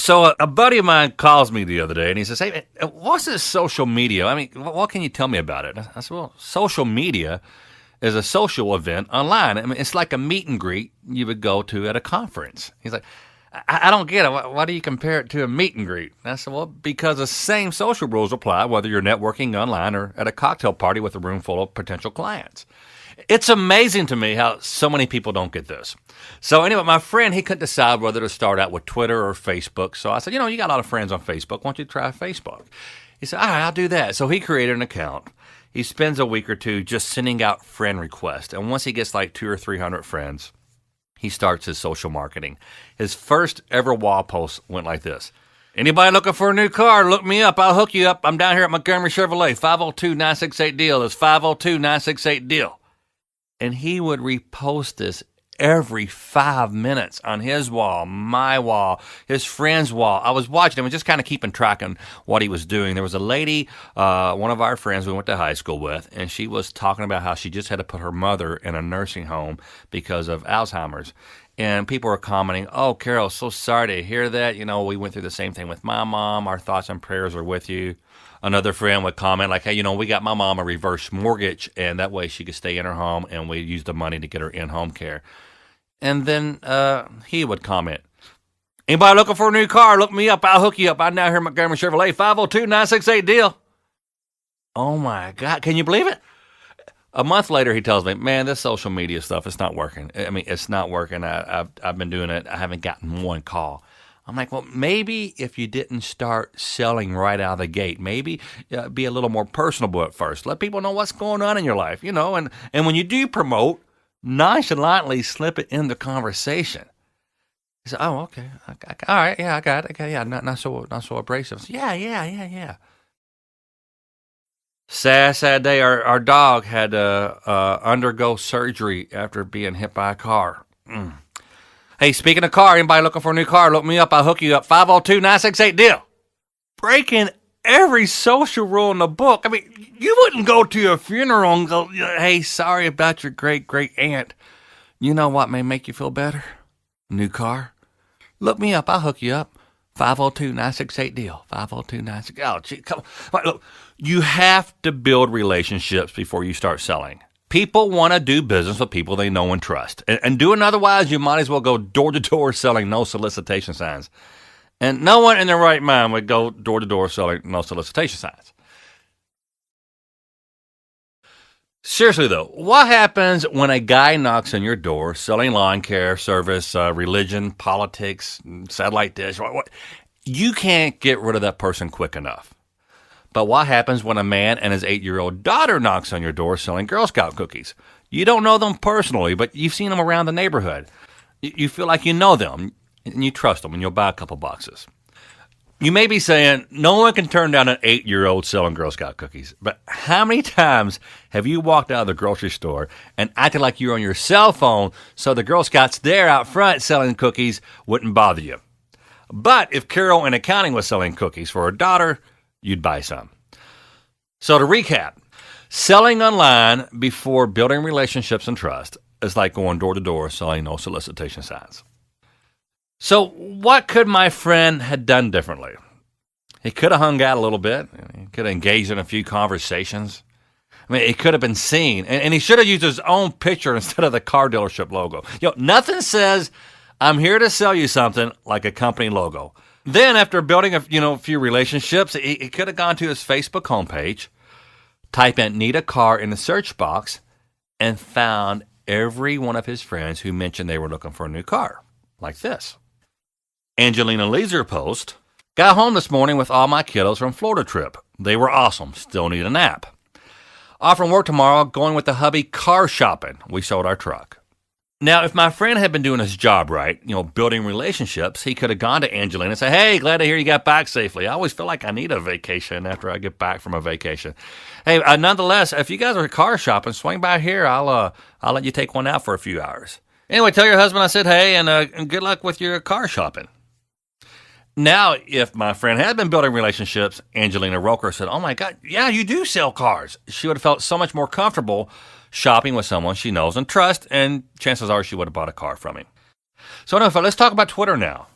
So a buddy of mine calls me the other day, and he says, hey, what's this social media? I mean, what can you tell me about it? I said, well, social media is a social event online. I mean, it's like a meet and greet you would go to at a conference. He's like, I don't get it. Why do you compare it to a meet and greet? And I said, well, because the same social rules apply whether you're networking online or at a cocktail party with a room full of potential clients. It's amazing to me how so many people don't get this. So anyway, my friend, he couldn't decide whether to start out with Twitter or Facebook. So I said, you got a lot of friends on Facebook. Why don't you try Facebook? He said, all right, I'll do that. So he created an account. He spends a week or two just sending out friend requests. And once he gets like 200 or 300 friends, he starts his social marketing. His first ever wall post went like this. Anybody looking for a new car, look me up. I'll hook you up. I'm down here at Montgomery Chevrolet. 502-968-DEAL. It's 502-968-DEAL. And he would repost this every 5 minutes on his wall, my wall, his friend's wall. I was watching him and just kind of keeping track on what he was doing. There was a lady, one of our friends we went to high school with, and she was talking about how she just had to put her mother in a nursing home because of Alzheimer's. And people were commenting, oh, Carol, so sorry to hear that. We went through the same thing with my mom. Our thoughts and prayers are with you. Another friend would comment like, hey, we got my mom a reverse mortgage, and that way she could stay in her home, and we used the money to get her in-home care. And then he would comment, anybody looking for a new car, look me up. I'll hook you up. I'm now here at Montgomery Chevrolet, 502-968-DEAL. Oh, my God. Can you believe it? A month later, he tells me, man, this social media stuff, it's not working. I mean, it's not working. I've been doing it. I haven't gotten one call. I'm like, well, maybe if you didn't start selling right out of the gate, maybe be a little more personable at first. Let people know what's going on in your life, and when you do promote, nonchalantly slip it in the conversation. He said, oh, okay. All right, yeah, I got it. Okay, yeah, not so abrasive. Said, yeah. Sad day. Our dog had to undergo surgery after being hit by a car. Hey, speaking of car, anybody looking for a new car, look me up. I'll hook you up. 502-968-DEAL. Breaking every social rule in the book. I mean, you wouldn't go to a funeral and go, hey, sorry about your great-great-aunt. You know what may make you feel better? New car? Look me up. I'll hook you up. 502-968-DEAL. 502-968. Oh, gee, come on. Look, you have to build relationships before you start selling. People want to do business with people they know and trust. And doing otherwise, you might as well go door-to-door selling no solicitation signs. And no one in their right mind would go door-to-door selling no solicitation signs. Seriously, though, what happens when a guy knocks on your door selling lawn care, service, religion, politics, satellite dish? What? You can't get rid of that person quick enough. But what happens when a man and his 8-year-old daughter knocks on your door selling Girl Scout cookies? You don't know them personally, but you've seen them around the neighborhood. You feel like you know them, and you trust them, and you'll buy a couple boxes. You may be saying, no one can turn down an 8-year-old selling Girl Scout cookies. But how many times have you walked out of the grocery store and acted like you're on your cell phone so the Girl Scouts there out front selling cookies wouldn't bother you? But if Carol in accounting was selling cookies for her daughter, you'd buy some. So to recap, selling online before building relationships and trust is like going door to door selling no solicitation signs. So what could my friend have done differently? He could have hung out a little bit. He could have engaged in a few conversations. I mean, it could have been seen. And he should have used his own picture instead of the car dealership logo. Nothing says, I'm here to sell you something like a company logo. Then after building a few relationships, he could have gone to his Facebook homepage, type in "need a car" in the search box, and found every one of his friends who mentioned they were looking for a new car, like this. Angelina Leeser post, got home this morning with all my kiddos from Florida trip. They were awesome. Still need a nap. Off from work tomorrow, going with the hubby car shopping. We sold our truck. Now, if my friend had been doing his job right, building relationships, he could have gone to Angelina and said, hey, glad to hear you got back safely. I always feel like I need a vacation after I get back from a vacation. Hey, nonetheless, if you guys are car shopping, swing by here. I'll let you take one out for a few hours. Anyway, tell your husband I said hey, and good luck with your car shopping. Now, if my friend had been building relationships, Angelina Roker said, oh my God, yeah, you do sell cars. She would have felt so much more comfortable shopping with someone she knows and trusts, and chances are she would have bought a car from him. So anyway, let's talk about Twitter now.